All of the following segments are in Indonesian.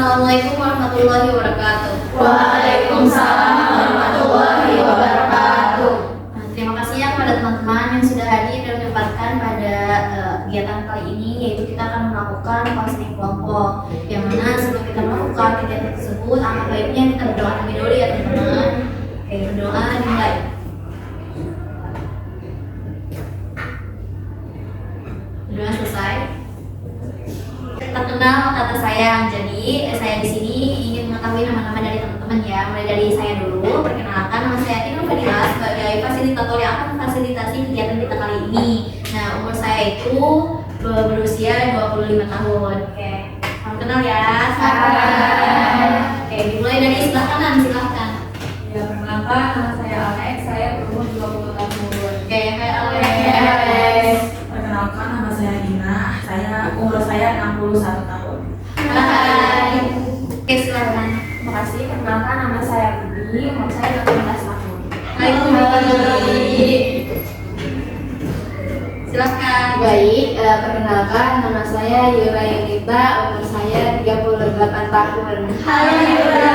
Assalamualaikum warahmatullahi wabarakatuh. Waalaikumsalam warahmatullahi wabarakatuh. Terima kasih ya kepada teman-teman yang sudah hadir dan menyempatkan pada kegiatan kali ini, yaitu kita akan melakukan counseling kelompok. Yang mana sebelum kita melakukan kegiatan tersebut, alangkah baiknya kita berdoa terlebih dahulu ya teman-teman. Oke, berdoa dimulai. Berdoa selesai. Tak kenal kata sayang, jadi saya di sini ingin mengetahui nama-nama dari teman-teman ya. Mulai dari saya dulu. Perkenalkan, nama saya Tina Fadila sebagai fasilitator yang akan memfasilitasi kegiatan kita kali ini. Nah, umur saya itu berusia 25 tahun. Oke, salam kenal ya. Oke, dimulai dari sebelah kanan, silahkan. Ya, perkenalkan, nama saya Alex, saya berumur 20 tahun. Oke, hai Alex. Perkenalkan, nama saya Dina, umur saya 61 tahun. Hai. Oke, silahkan. Terima kasih. Perkenalkan, nama saya Budi, umur saya 18 tahun. Hai Budi. Silahkan. Baik, perkenalkan nama saya Yura Yunita, umur saya 38 tahun. Hai Yura.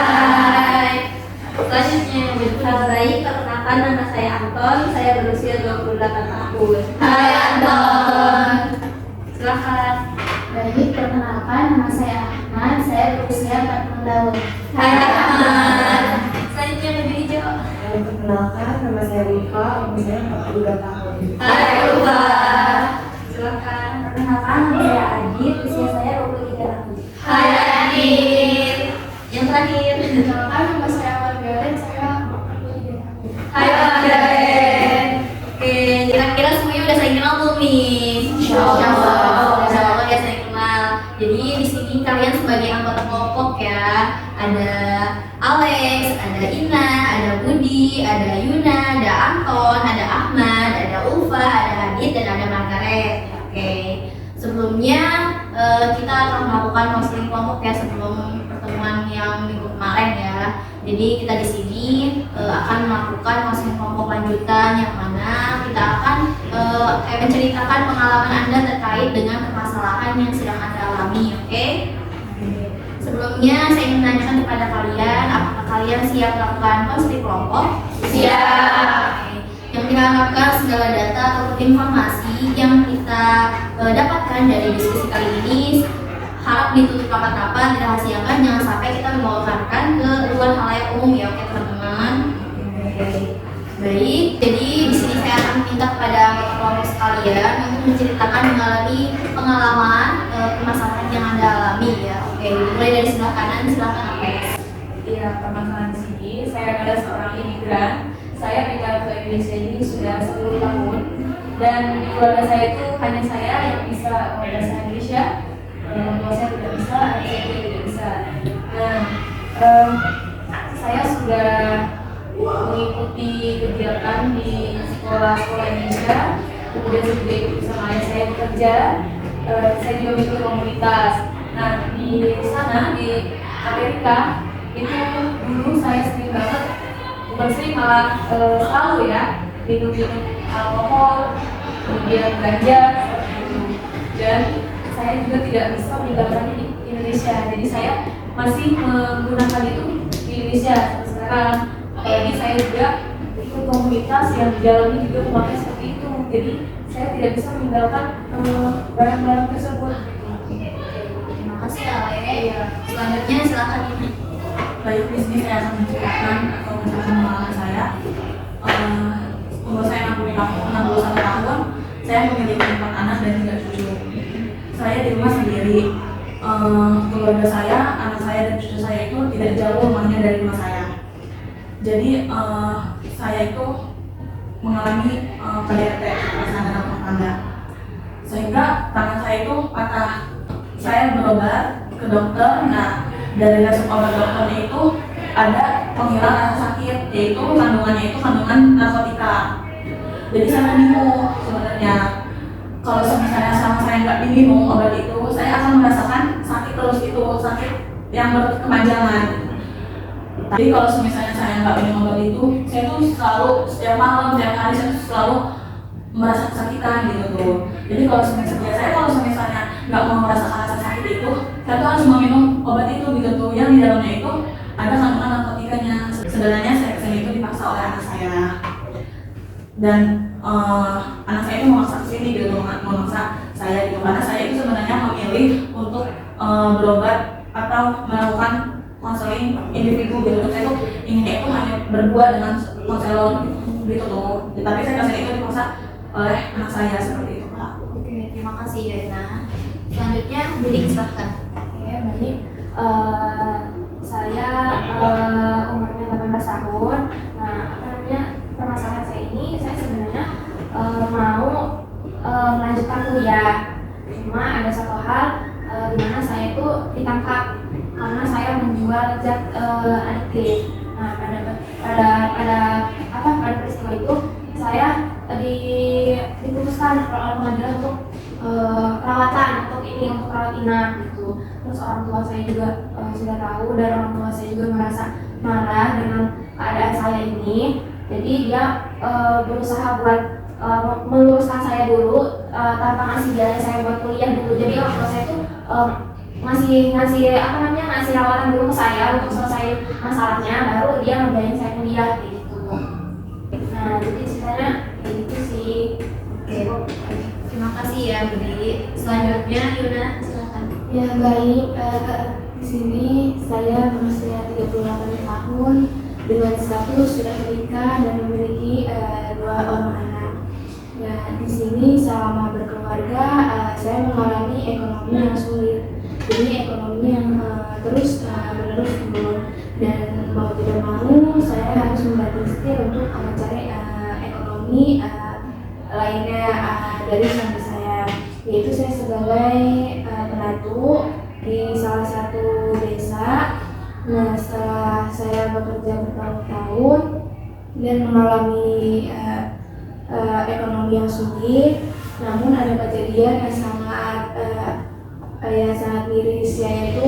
Selanjutnya, baik, perkenalkan nama saya Anton, saya berusia 28 tahun. Hai Anton. Silahkan. Baik, perkenalkan nama saya Ahmad, saya berusia 40 tahun. Hai Ahmad. Selanjutnya baju hijau. Perkenalkan nama saya Rifa, umur saya 42 tahun. Hai Rupa. Silahkan. Perkenalkan nama saya Adit, usia saya 23 tahun. Hai Adit. Yang terakhir. Perkenalkan nama saya Margaret, saya 43 tahun. Hai Margaret. Oke, kira-kira semuanya udah saling kenal belum nih? Insyaallah. Insyaallah ya saling kenal. Jadi di sini kalian sebagai anggota kelompok ya. Ada Alex, ada Ina, ada Budi, ada Yuna, ada Anton, ada Ahmad, ada Ulfa, ada Hadid, dan ada Margaret. Oke. Sebelumnya kita akan melakukan counseling kelompok ya sebelum pertemuan yang minggu kemarin ya. Jadi kita di sini akan melakukan counseling kelompok lanjutan yang mana kita akan menceritakan pengalaman Anda terkait dengan permasalahan yang sedang Anda alami, oke? Sebelumnya saya ingin menanyakan kepada kalian, apakah kalian siap melakukan counseling kelompok? Siap. Oke. Yang kita harapkan segala data atau informasi yang kita dapatkan dari diskusi kali ini harap ditutup rapat-rapat, dirahasiakan, jangan sampai kita membawakan ke luar halayak umum ya, oke teman-teman. Baik, jadi di sini saya akan minta kepada kelompok sekalian untuk menceritakan mengalami pengalaman permasalahan yang Anda alami ya. Oke, mulai dari sebelah kanan, silakan Alex. Iya, permasalahan di sini, saya adalah seorang imigran. Saya pindah ke Indonesia ini sudah 10 tahun. Dan di keluarga saya itu hanya saya yang bisa bahasa Indonesia. Orang tua saya tidak bisa, adik saya juga tidak bisa. Nah, saya sudah mengikuti kegiatan di sekolah-sekolah Indonesia, kemudian saya juga ikut sama ayah saya bekerja. Saya juga mengikuti komunitas. Nah, di sana di Amerika itu dulu saya sering banget, bukan sering malah selalu ya minum-minum alkohol, kemudian ganja seperti itu. Dan saya juga tidak bisa meninggalkannya di Indonesia, jadi saya masih menggunakan itu di Indonesia sampai sekarang. Apalagi saya juga ikut komunitas yang di dalamnya juga memakai seperti itu, jadi saya tidak bisa meninggalkan barang-barang tersebut. Terima kasih Alex. Selanjutnya silakan ini. Baik, di sini saya akan menceritakan atau menceritakan pengalaman saya. Umur saya 61 tahun, saya memiliki 4 anak dan 3 cucu. Saya di rumah sendiri. Keluarga saya, anak saya dan cucu saya itu tidak jauh rumahnya dari rumah saya. Jadi saya itu mengalami KDRT, kekerasan dalam rumah tangga, sehingga tangan saya itu patah. Saya berobat ke dokter. Nah, dari resep obat dokternya itu ada penghilang rasa sakit, yaitu kandungannya itu kandungan narkotika. Jadi saya bingung sebenarnya. Kalau misalnya sama saya nggak diminum obat itu, saya akan merasakan sakit terus, itu sakit yang berkepanjangan. Jadi kalau misalnya saya nggak minum obat itu, saya tuh selalu setiap malam, setiap hari saya tuh selalu merasa kesakitan gitu tuh. Jadi kalau misalnya saya nggak mau merasakan rasa sakit itu, Kita tuh harus meminum obat itu gitu tuh, yang di dalamnya itu ada kandungan narkotikanya. Sebenarnya saya kesini itu dipaksa oleh anak saya, dan anak saya itu memaksa kesini gitu, memaksa saya gitu, karena saya itu sebenarnya memilih untuk berobat atau melakukan konseling individu gitu. Saya tuh inginnya itu hanya berdua dengan konselor gitu tuh, tapi saya kesini itu dipaksa oleh anak saya seperti itu, Kak. Oke, terima kasih ya Ina. Selanjutnya Budi, silahkan. Oke, baik. Saya umurnya 18 tahun. Nah, apa namanya, permasalahan saya ini, saya sebenarnya mau melanjutkan kuliah. Cuma ada satu hal di mana saya itu ditangkap karena saya menjual zat adiktif. Nah, pada peristiwa itu saya diputuskan oleh pengadilan untuk perawatan, untuk rawat inap gitu. Terus orang tua saya juga sudah tahu, dan orang tua saya juga merasa marah dengan keadaan saya ini. Jadi dia berusaha buat meluruskan saya dulu tanpa ngasih biaya saya buat kuliah dulu. Jadi orang tua saya tuh ngasih rawatan dulu ke saya untuk selesai masalahnya, baru dia ngebiayain saya kuliah gitu. Nah, jadi ceritanya itu sih. Oke, terima kasih ya Budi. Selanjutnya Yuna, silakan. Ya baik, di sini saya berusia 38 tahun dengan status sudah menikah dan memiliki 2 orang anak. Nah, di sini selama berkeluarga saya mengalami ekonomi yang sulit. Jadi ekonomi yang terus menerus turun, dan mau tidak mau saya harus membantu setir untuk mencari ekonomi lainnya dari suami saya, yaitu saya sebagai penatu di salah satu desa. Nah, setelah saya bekerja bertahun-tahun dan mengalami ekonomi yang sulit, namun ada kejadian yang sangat miris, yaitu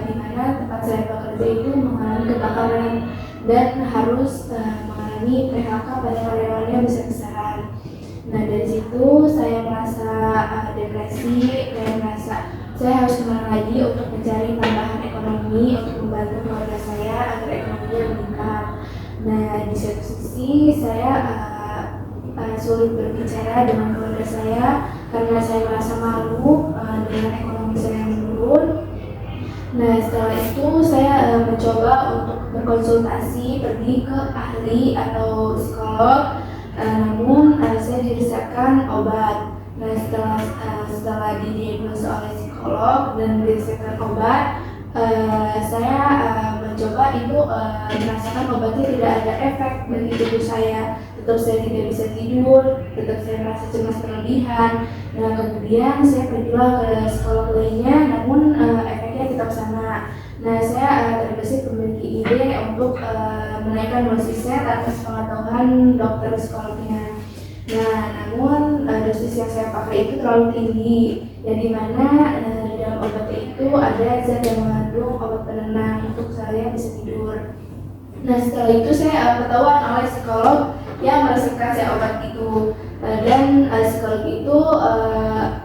di mana tempat saya bekerja itu mengalami kebakaran dan harus mengalami PHK pada karyawannya besar-besaran. Nah, dari situ saya merasa depresi dan merasa saya harus kemana lagi untuk mencari tambahan ekonomi untuk membantu keluarga saya agar ekonominya meningkat. Nah, di satu sisi saya sulit berbicara dengan keluarga saya karena saya merasa malu dengan ekonomi saya yang menurun. Nah, setelah itu saya mencoba untuk berkonsultasi, pergi ke ahli atau psikolog, namun saya diresepkan obat. Nah, setelah didiagnosa oleh psikolog dan diresepkan obat, saya mencoba itu merasakan obatnya tidak ada efek bagi tubuh saya. Tetap saya tidak bisa tidur, tetap saya merasa cemas berlebihan. Nah, kemudian saya pergilah ke psikolog lainnya, namun efeknya tetap sama. Nah, saya terbesit memiliki ide untuk menaikkan dosisnya atas pengetahuan dokter psikolognya. Nah, namun dosis yang saya pakai itu terlalu tinggi, yang dimana di dalam obat itu ada zat yang mengandung obat penenang untuk saya bisa tidur. Nah, setelah itu saya ketahuan oleh psikolog yang meresepkan saya obat itu, dan psikolog itu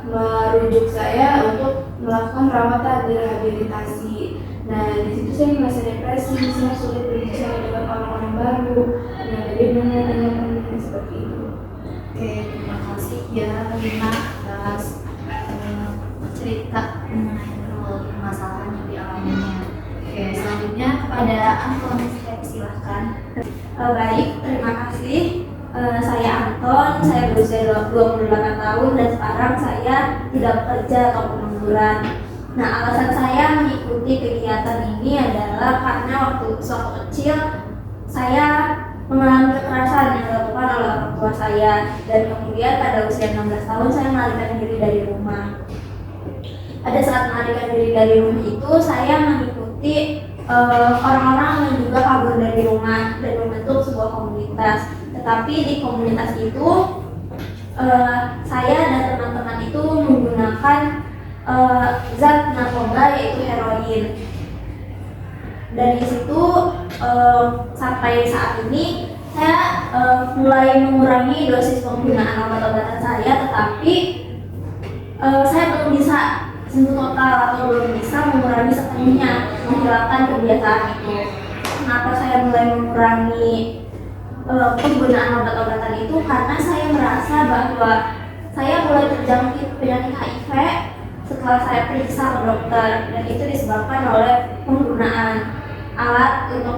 merujuk saya untuk melakukan perawatan dan rehabilitasi. Nah, di situ saya merasa depresi, saya sulit berbicara dengan orang-orang baru. Nah, bagaimana dengan seperti itu? Oke, terima kasih ya Lina atas cerita mengenai permasalahan yang dialaminya. Oke, selanjutnya kepada Anton, silahkan. Baik, terima kasih. Saya Anton, saya berusia 28 tahun dan sekarang saya tidak bekerja atau pengangguran. Nah, alasan saya mengikuti kegiatan ini adalah karena waktu kecil saya mengalami kekerasan yang dilakukan oleh orang tua saya, dan kemudian pada usia 16 tahun saya melarikan diri dari rumah. Pada saat melarikan diri dari rumah itu saya mengikuti orang-orang yang juga kabur dari rumah dan membentuk sebuah komunitas. Tetapi di komunitas itu saya dan teman-teman itu menggunakan zat narkoba yaitu heroin. Dari situ sampai saat ini saya mulai mengurangi dosis penggunaan obat-obatan saya, tetapi saya belum bisa sembuh total atau belum bisa sepenuhnya menghilangkan kebiasaan itu. Kenapa saya mulai mengurangi penggunaan obat-obatan itu? Karena saya merasa bahwa saya mulai terjangkit penyakit HIV setelah saya periksa ke dokter, dan itu disebabkan oleh penggunaan alat untuk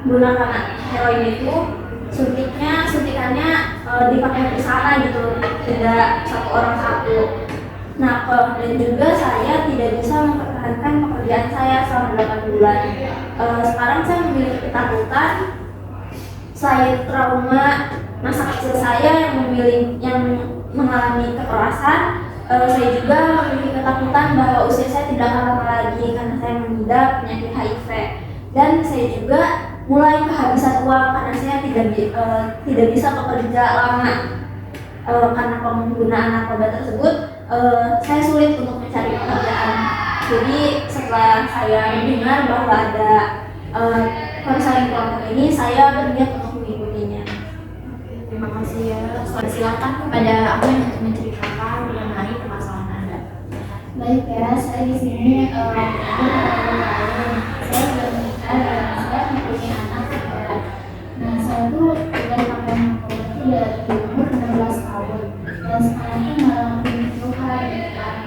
menggunakan heroin itu. Suntikannya dipakai bersama gitu, tidak satu orang satu. Nah, dan juga saya tidak bisa mempertahankan pekerjaan saya selama 8 bulan. Sekarang saya memiliki ketakutan, saya trauma masa kecil saya yang mengalami kekerasan. Saya juga memiliki ketakutan bahwa usia saya tidak akan lama lagi karena saya mengidap penyakit HIV, dan saya juga mulai kehabisan uang karena saya tidak bisa bekerja lama karena penggunaan narkoba tersebut. Saya sulit untuk mencari pekerjaan. Jadi setelah saya mendengar bahwa ada konseling kelompok ini, saya berniat untuk mengikutinya. Terima kasih ya. Silakan kepada aku yang untuk menceritakan mengenai permasalahan Anda. Baik ya, saya di sini saya sudah menikah dan saya mempunyai anak juga. Nah, saya tuh sudah pakai narkoba itu dari umur 16 tahun dan sekarang tuh mengalami keluhan gitu kan.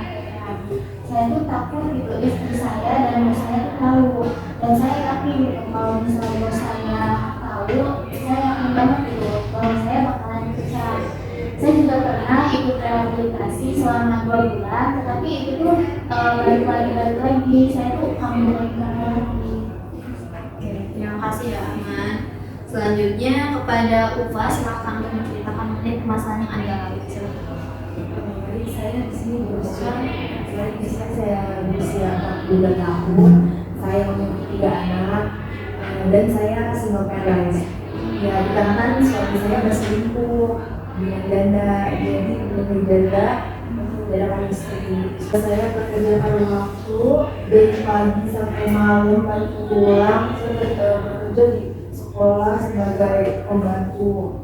Saya tuh takut gitu istri saya dan bos saya tuh tahu, dan saya yakin gitu kalau misalnya bos saya tahu, saya yakin banget gitu bahwa saya bakalan dipecat. Saya juga pernah ikut rehabilitasi selama 2 bulan, tetapi itu tuh balik lagi, saya tuh hamil lagi. Terima kasih ya Ahmad. Selanjutnya kepada Ufa, silakan untuk menceritakan mengenai permasalahan yang Anda alami. Silakan. Jadi saya di sini berusia, saya berusia 42 tahun. Saya memiliki 3 anak dan saya single parent. Ya, dikarenakan suami saya berselingkuh dengan janda, jadi menjadi janda menjadikan istri. Saya bekerja pada waktu dari pagi sampai malam, balik pulang. Saya bekerja di sekolah sebagai pembantu.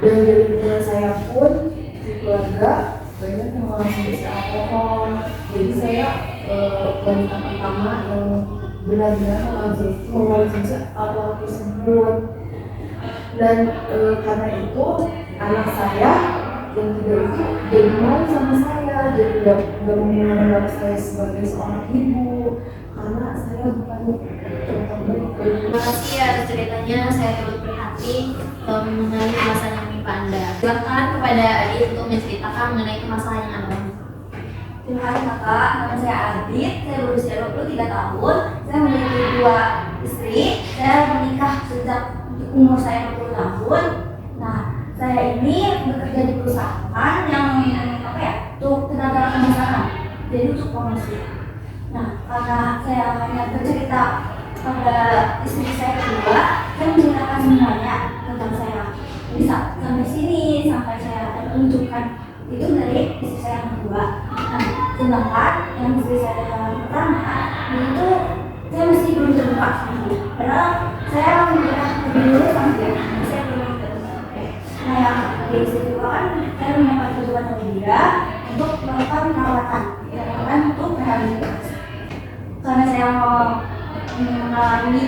Dan dari keluarga saya pun di keluarga banyak yang mengonsumsi alkohol. Jadi saya wanita pertama yang benar-benar mengonsumsi alkohol tersebut. Dan karena itu anak saya yang tidak itu jadi malu sama saya, jadi nggak menganggap saya sebagai seorang ibu karena saya bukan Terima kasih atas ceritanya. Saya turut prihatin mengenai permasalahan yang menimpa Anda. Silakan kepada Adit untuk menceritakan mengenai permasalahan yang Anda alami. Terima kasih kakak, nama saya Adit, saya berusia 23 tahun, saya memiliki 2 istri, saya menikah sejak umur saya 60 tahun. Nah, saya ini bekerja di perusahaan yang untuk tenaga pemasaran, jadi untuk promosi. Nah, karena saya hanya bercerita pada istri saya kedua, saya menceritakan semuanya tentang saya. Bisa sampai sini, sampai saya menunjukkan itu dari istri saya yang kedua. Nah, sedangkan yang istri saya yang pertama itu saya masih belum terbuka sama dia. Padahal saya menikah lebih dulu sama dia, saya belum terbuka. Nah, yang di istri kedua kan saya mendapat kebutuhan dari dia untuk melakukan perawatan untuk rehabilitasi. Karena saya mau mengalami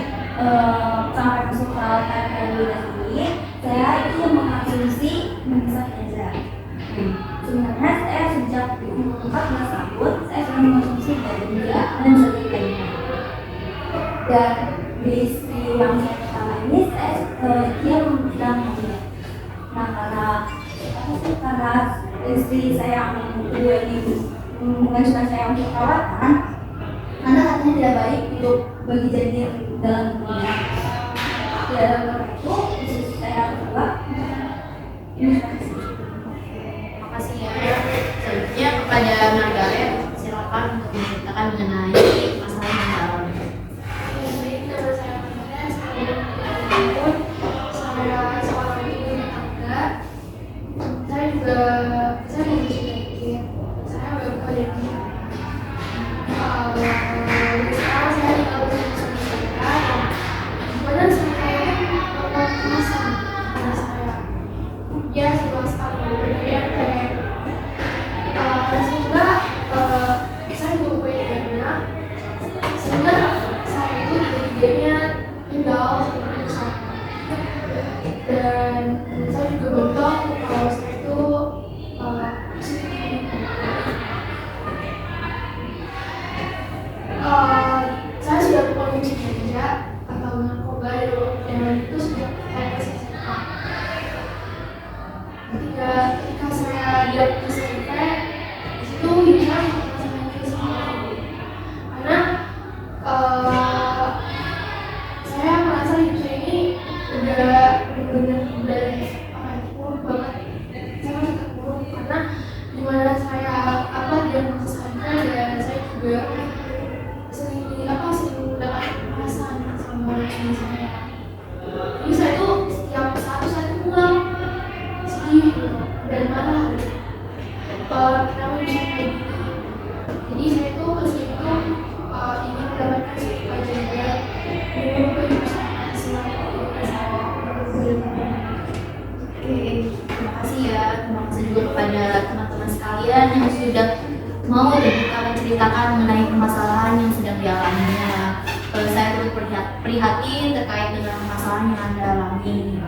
sampai masuk perawatan rehabilitasi ini, saya itu mengkonsumsi mengisap ganja. Sebenarnya saya sejak di umur 14 tahun saya sudah mengkonsumsi ganja dan sebagainya. Dan di istri yang saya pertama ini dia sedang hamil. Nah, karena istri saya yang kedua ini mengajukan saya untuk perawatan, karena katanya tidak baik untuk bagi janin dalam tubuhnya. Ya, dalam itu istri saya kedua ini. Terima kasih ya. Selanjutnya kepada Margaret, silakan untuk menceritakan mengenai masalah yang Anda alami. Baik, nama saya Margaret, saya tahun, saya seorang ibu rumah tangga. Saya juga penyakit, saya berkeluarga. Sekarang saya tinggal bersama saya. Kemudian saya kemasan saya. Ya, sebuah sekali dari RT. Sehingga saya juga punya anak. prihatin terkait dengan masalah yang Anda alami.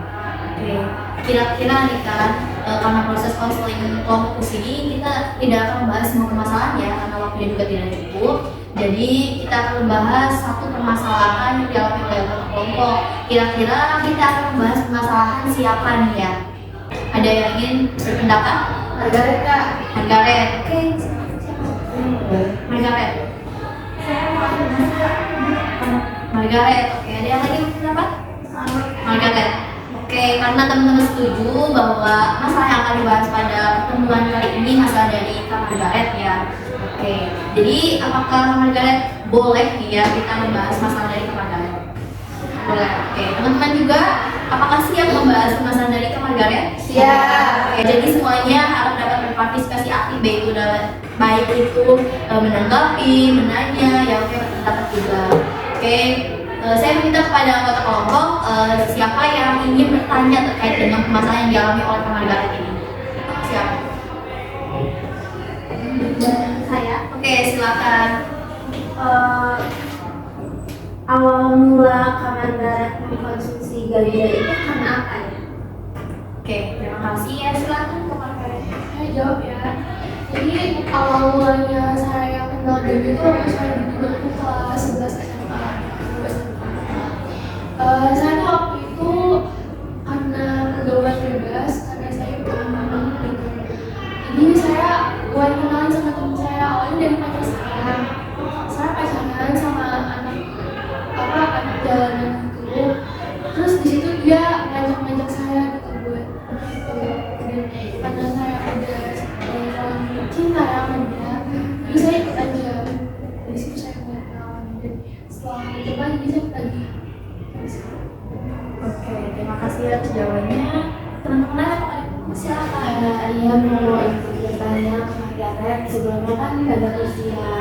Oke, kira-kira nih kan, karena proses konseling kelompok ini kita tidak akan membahas semua permasalahan ya, karena waktunya juga tidak cukup. Jadi kita akan membahas satu permasalahan yang dialami oleh kelompok. Kira-kira kita akan membahas permasalahan siapa nih ya? Ada yang ingin berpendapat? Margaret Kak. Margaret. Oke. Margaret. Margaret. Oke, ada yang lagi berpendapat? Margaret. Oke, karena teman-teman setuju bahwa masalah yang akan dibahas pada pertemuan kali ini masalah dari Kak Margaret ya. Oke, jadi apakah Margaret boleh ya kita membahas masalah dari Kak Margaret? Boleh. Oke, teman-teman juga apakah siap membahas masalah dari Kak Margaret? Siap. Oke, jadi semuanya harus dapat berpartisipasi aktif baik itu menanggapi, menanya, ya oke berpendapat juga. Oke, saya meminta kepada anggota kelompok siapa yang ingin bertanya terkait dengan permasalahan yang dialami oleh Kak Margaret ini. Siapa? Saya Oke, silakan. awal mula Kak Margaret mengkonsumsi ganja itu karena apa ya? Oke, terima kasih ya, silakan Kak Margaret. Saya jawab ya. Jadi awal mulanya saya kenal ganja itu waktu saya di bangku kelas 11 SMA. Saya tuh waktu itu karena pergaulan bebas, karena saya berteman gitu. Jadi saya buat kenalan sama teman saya awalnya dari pacar saya. Saya pacaran sama anak jalanan gitu. Terus di situ dia ngajak saya gitu buat dan karena saya udah cinta ya sama dia, jadi saya ikut aja. Dari situ saya mulai kenalan dan setelah itu lagi saya ikut lagi. Oke, terima kasih atas jawabannya. Teman-teman, silakan. Iya, mau ikut bertanya ke Margaret. Sebelumnya kan pada usia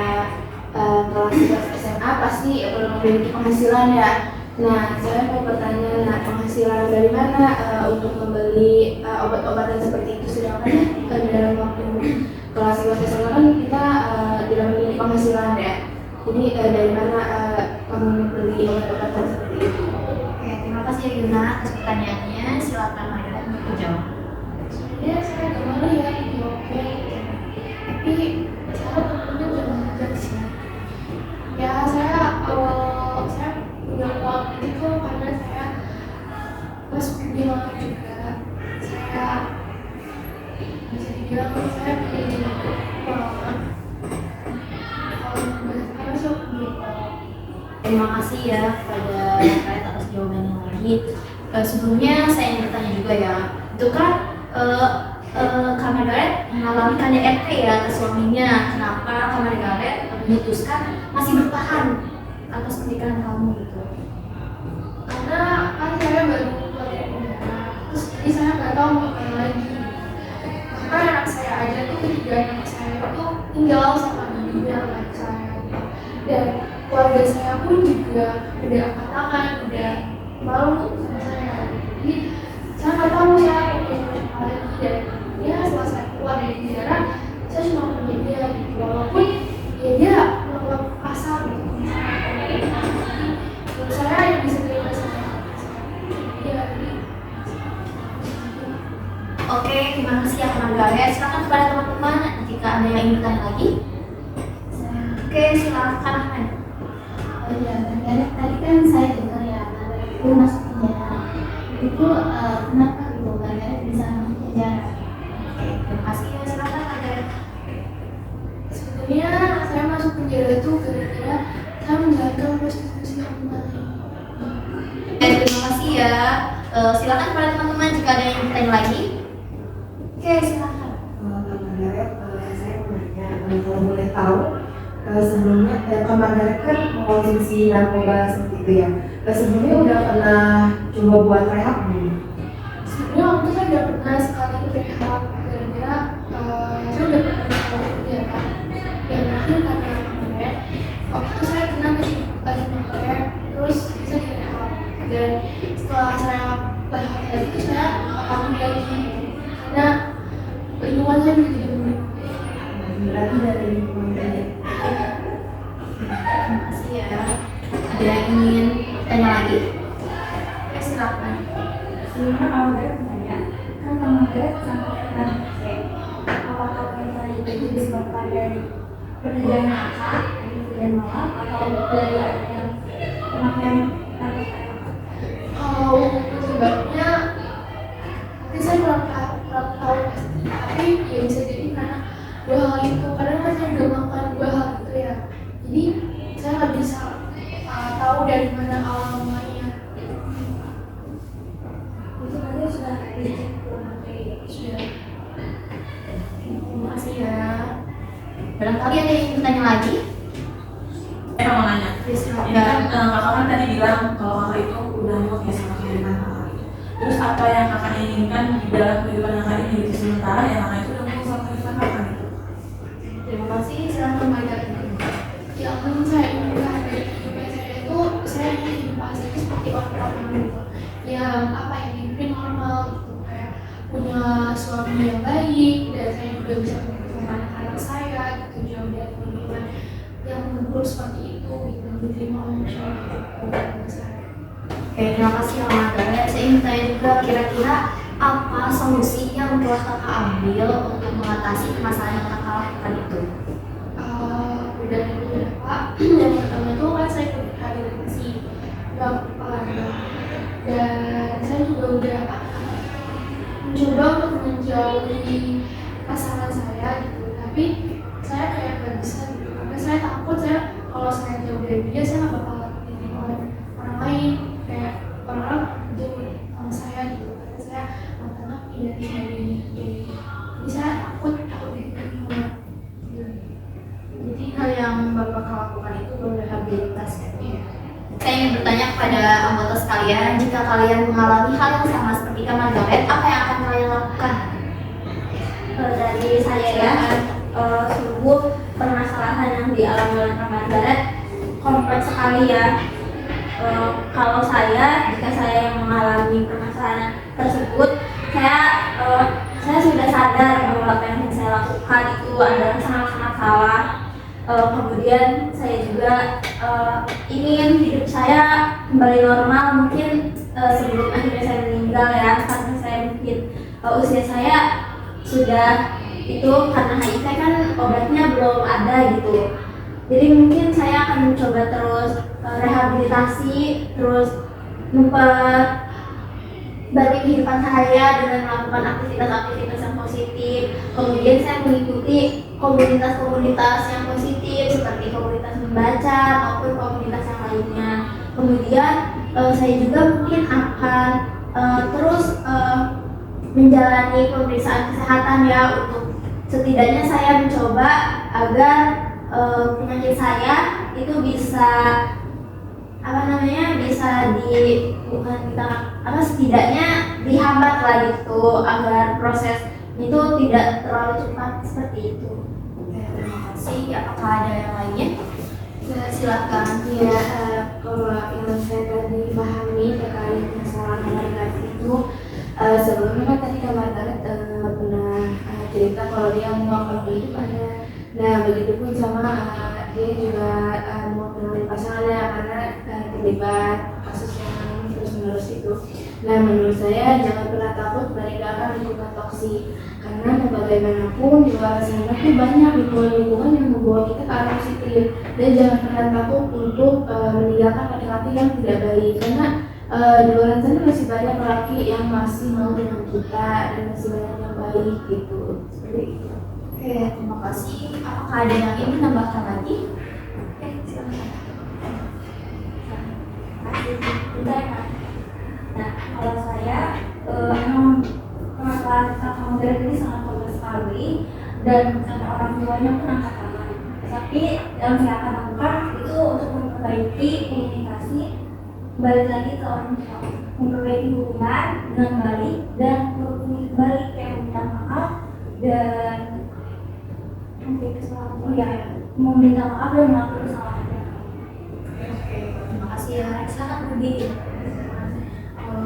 kelas 11 SMA pasti belum memiliki penghasilan ya. Nah, saya mau bertanya, penghasilan dari mana untuk membeli obat-obatan seperti itu, sedangkan di dalam waktu kelas 11 SMA kan kita tidak memiliki penghasilan ya. Jadi dari mana kamu membeli obat-obatan seperti itu? Oke, terima kasih Yuna atas pertanyaannya. Silakan Margaret untuk menjawab. Ya saya gak malu ya jawabnya, tapi saya tentunya jangan ngajak sih. Ya saya punya uang itu karena saya masuk bilang juga saya bisa dibilang saya punya uang. Karena saya punya uang. Terima kasih ya kepada Margaret atas jawabannya lagi. Sebelumnya saya ingin bertanya juga ya, itu kan Kak Margaret mengalami KDRT ya ke suaminya. Kenapa Kak Margaret memutuskan masih bertahan atas pernikahan kamu gitu? Karena kan saya baru keluar dari penjara, terus jadi saya nggak tahu mau kemana lagi. Bahkan anak saya aja tuh, tiga anak saya tuh tinggal sama ibunya anak saya gitu. Dan keluarga saya pun juga udah angkat tangan, udah malu sama saya. Jadi saya nggak tahu saya mau kemana lagi. Dan ya setelah saya keluar dari penjara, saya cuma punya dia gitu. Walaupun ya dia melakukan kasar gitu. Menurut saya yang bisa terima saya ya. Oke, terima kasih ya Kak Margaret. Silakan kepada teman-teman jika ada yang ingin bertanya lagi. Oke, silakan Ahmad. Oh iya, Margaret, tadi kan saya dengar ya Margaret itu masuk penjara. Itu kenapa gitu Margaret bisa masuk penjara? Terima kasih ya, silakan Margaret. Sebenarnya saya masuk penjara itu gara-gara saya menggagal prostitusi online. Terima kasih ya. Silakan kepada teman-teman jika ada yang ingin bertanya lagi. Oke, silakan. Kak Margaret, saya mau nanya, kalau boleh tahu, sebelumnya Kak Margaret kan mengkonsumsi narkoba seperti itu ya. Sebelumnya udah pernah coba buat rehab belum? Sebenarnya waktu itu saya udah pernah sekali rehab gara-gara saya udah pernah tahu ya kan. Dan akhir karena kemarin waktu itu saya pernah kemarin terus bisa direhab. Dan setelah saya rehab lagi itu saya akan lagi karena lingkungan saya juga jadi buruk. Berarti dari lingkungan. Terima kasih ya. Ada yang ingin tanya lagi? Silakan. Sebelumnya kalau Gareth bertanya, kan nama Gareth sangat terkenal. Apakah perintah itu disebabkan dari pekerjaan kakak, pekerjaan malam, atau dari adanya pemakaian narkotika? Kalau sebabnya tapi saya kurang tahu pasti, tapi ya bisa jadi karena dua hal itu. Kadang kan saya juga melakukan dua hal itu ya, jadi saya nggak bisa tahu dari mana awal mulanya. Itu nanti sudah dicek Sudah. Terima kasih ya. Barangkali ada yang ingin bertanya lagi? Saya mau nanya. Ini kan kakak kan tadi bilang kalau kakak itu udah mau ya sama kehidupan kakak gitu. Terus apa yang kakak inginkan di dalam kehidupan kakak ini gitu, sementara yang kakak itu udah mau sama kehidupan kakak gitu. Terima kasih. Silahkan Mbak. Yang saya inginkan dari kehidupan saya itu, saya ingin hidup asli seperti orang-orang gitu, yang apa ya, hidupnya normal gitu, kayak punya suami yang baik, dan saya juga bisa mendukung anak-anak saya gitu, jauh dari lingkungan yang buruk seperti itu gitu, diterima oleh masyarakat gitu. Oke, terima kasih Amanda. Saya ingin tanya juga, kira-kira apa solusi yang telah kakak ambil untuk mengatasi masalah yang kakak lakukan itu? Udah beberapa. Yang pertama itu kan saya rehabilitasi dan saya juga udah mencoba untuk menjauhi pasangan saya gitu, tapi saya kayak gak bisa gitu, karena saya takut kalau saya jauh dari dia, saya gak bakal diterima oleh orang lain, kayak orang-orang jauh sama saya gitu, karena saya anak dari sebagainya. Jadi saya takut diterima. Jadi hal yang Bapak lakukan itu berrehabilitasi. Saya ingin bertanya kepada anggota sekalian, jika kalian mengalami hal yang sama seperti Kak Margaret, apa yang akan kalian lakukan? Dari saya ya, sungguh permasalahan yang dialami oleh Kak Margaret kompleks sekali ya. Kalau jika saya yang mengalami permasalahan tersebut, saya sudah sadar bahwa apa yang saya lakukan itu adalah sangat-sangat salah. Kemudian saya juga ingin hidup saya kembali normal, mungkin sebelum akhirnya saya meninggal ya, karena saya mungkin usia saya sudah itu, karena HIV kan obatnya belum ada gitu. Jadi mungkin saya akan mencoba terus rehabilitasi, terus memperbaiki kehidupan saya dengan melakukan aktivitas-aktivitas yang positif. Kemudian saya mengikuti komunitas-komunitas yang positif seperti komunitas membaca maupun komunitas yang lainnya. Kemudian saya juga mungkin akan terus menjalani pemeriksaan kesehatan ya, untuk setidaknya saya mencoba agar penyakit saya itu bisa setidaknya dihambat lah gitu, agar proses itu tidak terlalu cepat seperti itu. Oke, terima kasih. Apakah ada yang lainnya? Ya, silakan. Ya, kalau yang saya tadi pahami terkait masalah Margaret itu, sebelumnya kan tadi Kak Margaret pernah cerita kalau dia mau hidup ada. Nah, begitupun sama dia juga mau kenalin pasangannya karena terlibat kasus yang terus-menerus itu. Nah, menurut saya jangan pernah takut meninggalkan lingkungan toksik, karena bagaimanapun di luar sana tuh banyak lingkungan yang membawa kita ke arah positif. Dan jangan pernah takut untuk meninggalkan laki-laki yang tidak baik, karena di luar sana masih banyak laki yang masih mau dengan kita dan masih banyak yang baik gitu. Seperti itu. Oke, terima kasih. Apakah ada yang ingin menambahkan lagi? Oke, silakan. Nah, kalau saya memang permasalahan tentang modern ini sangat kompleks sekali, dan sampai orang tuanya pun angkat tangan. Tapi yang saya akan lakukan itu untuk memperbaiki komunikasi, balik lagi ke orang tua, memperbaiki hubungan dengan baik, dan balik kayak meminta maaf dan meminta maaf dan mengakui kesalahannya. Terima kasih ya. Silakan Budi. Kalau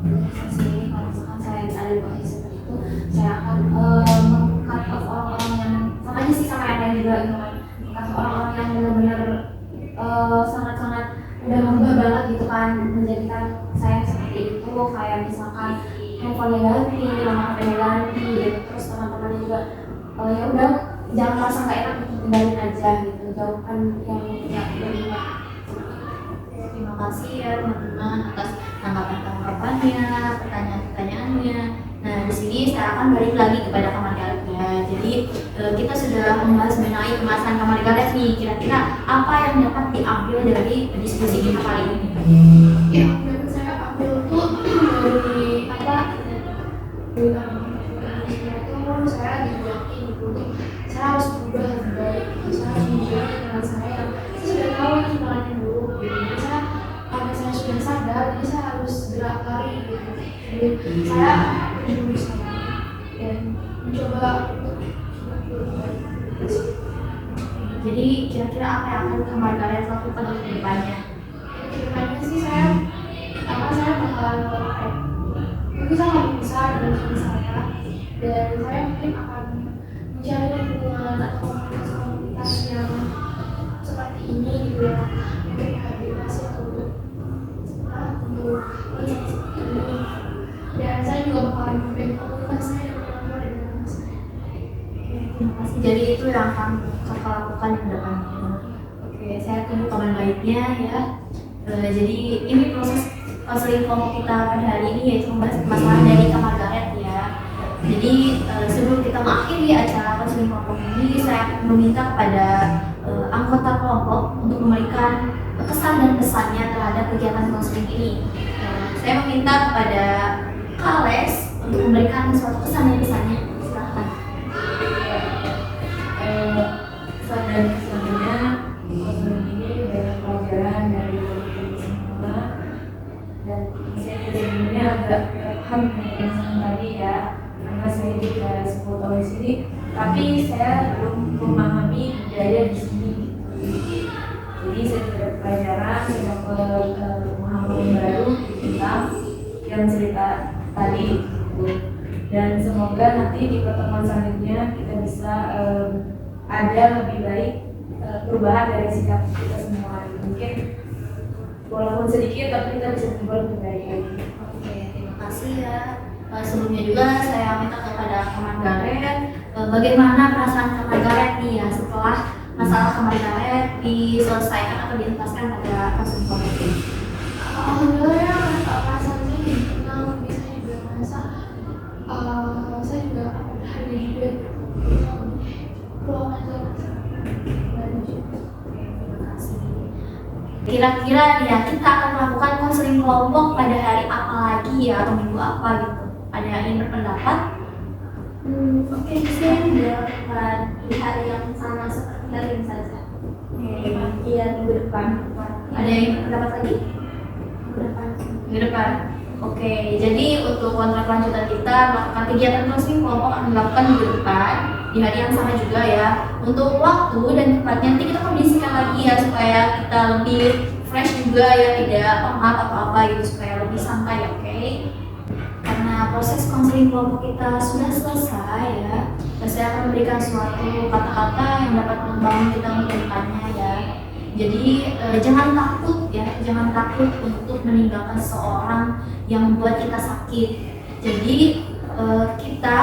misalkan saya ada di posisi seperti itu, saya akan meng-cut off orang-orang yang sama aja sih sama yang lain juga gitu kan, meng-cut off orang-orang yang benar-benar sangat-sangat udah berubah banget gitu kayak misalkan handphonenya ganti, nomor HP-nya ganti gitu. Terus teman-temannya juga ya udah jangan merasa nggak enak gitu, tinggalin aja gitu, jauhkan yang tidak berguna. Terima kasih ya teman-teman atas tanggapan-tanggapannya, pertanyaan-pertanyaannya. Nah, di sini saya akan balik lagi kepada kamar galet ya. Jadi kita sudah membahas mengenai kemasan kamar galet nih. Kira-kira apa yang dapat diambil dari diskusi kita kali ini? Ya, yang saya ambil tuh dari dari itu saya dibuatin untuk saya harus berubah lebih baik, saya harus menjadi dengan saya sudah tahu nih caranya dulu gitu. Jadi karena saya sudah sadar, jadi saya harus gerak lari gitu. Jadi saya peduli saya dan mencoba untuk lebih baik. Jadi kira-kira apa yang akan kamar galet lakukan untuk kedepannya? Kedepannya sih saya bakal mungkin saya akan bisa dengan suami saya, dan saya mungkin akan mencari lingkungan atau komunitas yang seperti ini gitu ya, untuk rehabilitasi atau untuk seperti ini. Dan saya juga bakal membantu komunitas saya yang berada di dalam saya. Terima kasih. Jadi itu yang akan kakak lakukan di depannya. Oke, saya tunggu kabar baiknya ya. Jadi ini proses konseling kelompok kita pada hari ini yaitu membahas permasalahan dari kamar galet ya. Jadi sebelum kita mengakhiri acara konseling kelompok ini, saya akan meminta kepada anggota kelompok untuk memberikan kesan dan pesannya terhadap kegiatan konseling ini. Saya meminta kepada Kak Alex untuk memberikan suatu kesan dan pesannya. Silakan. Kesan dan pesannya konseling ini banyak pelajaran dari semua, dan saya sebenarnya agak paham dengan tadi ya, karena saya juga 10 tahun di sini, tapi saya belum memahami budaya di sini. Jadi saya juga pelajaran pemahaman baru tentang yang cerita tadi, dan semoga nanti di pertemuan selanjutnya kita bisa ada lebih baik perubahan dari sikap kita semua. Mungkin walaupun sedikit tapi kita bisa berbuat lebih baik lagi. Oke, terima kasih ya. Sebelumnya juga saya minta kepada kamar galet bagaimana perasaan kamar galet nih ya setelah masalah kamar galet diselesaikan atau dientaskan pada konseling kelompok ini. Alhamdulillah ya, rasanya jadi tenang, bisa juga merasa saya juga ada juga pulang aja. Kira-kira ya kita akan melakukan konseling kelompok pada hari apa lagi ya atau minggu apa gitu? Ada yang ingin berpendapat? Oke, saya dilakukan di hari yang sama seperti hari ini saja. Iya, minggu depan. Ada yang ingin berpendapat lagi? Minggu depan. Oke, jadi untuk kontrak lanjutan kita melakukan kegiatan konseling kelompok akan dilakukan minggu depan di hari yang sama juga ya. Untuk waktu dan tempatnya nanti kita kondisikan lagi ya supaya kita lebih fresh juga ya, tidak pengap atau apa gitu, supaya lebih santai, oke? Karena proses konseling kelompok kita sudah selesai ya, dan saya akan memberikan suatu kata-kata yang dapat membangun kita untuk depannya ya. Jadi jangan takut ya, jangan takut untuk meninggalkan seseorang yang membuat kita sakit. Jadi kita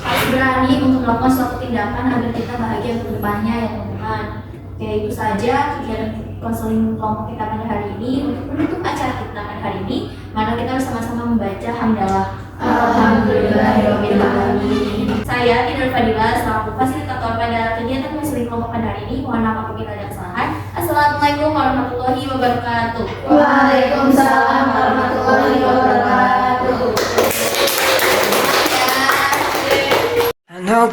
harus berani untuk melakukan suatu tindakan agar kita bahagia ke depannya ya teman-teman. Oke, itu saja kegiatan konseling kelompok kita pada hari ini. Untuk menutup acara kita pada hari ini, mari kita sama-sama membaca hamdalah. Alhamdulillahirabbil alamin. Saya Tidul Fadila selaku fasilitator pada kegiatan konseling kelompok pada hari ini. Mohon maaf apabila ada kesalahan. Assalamualaikum warahmatullahi wabarakatuh. Waalaikumsalam warahmatullahi wabarakatuh. Ya. I know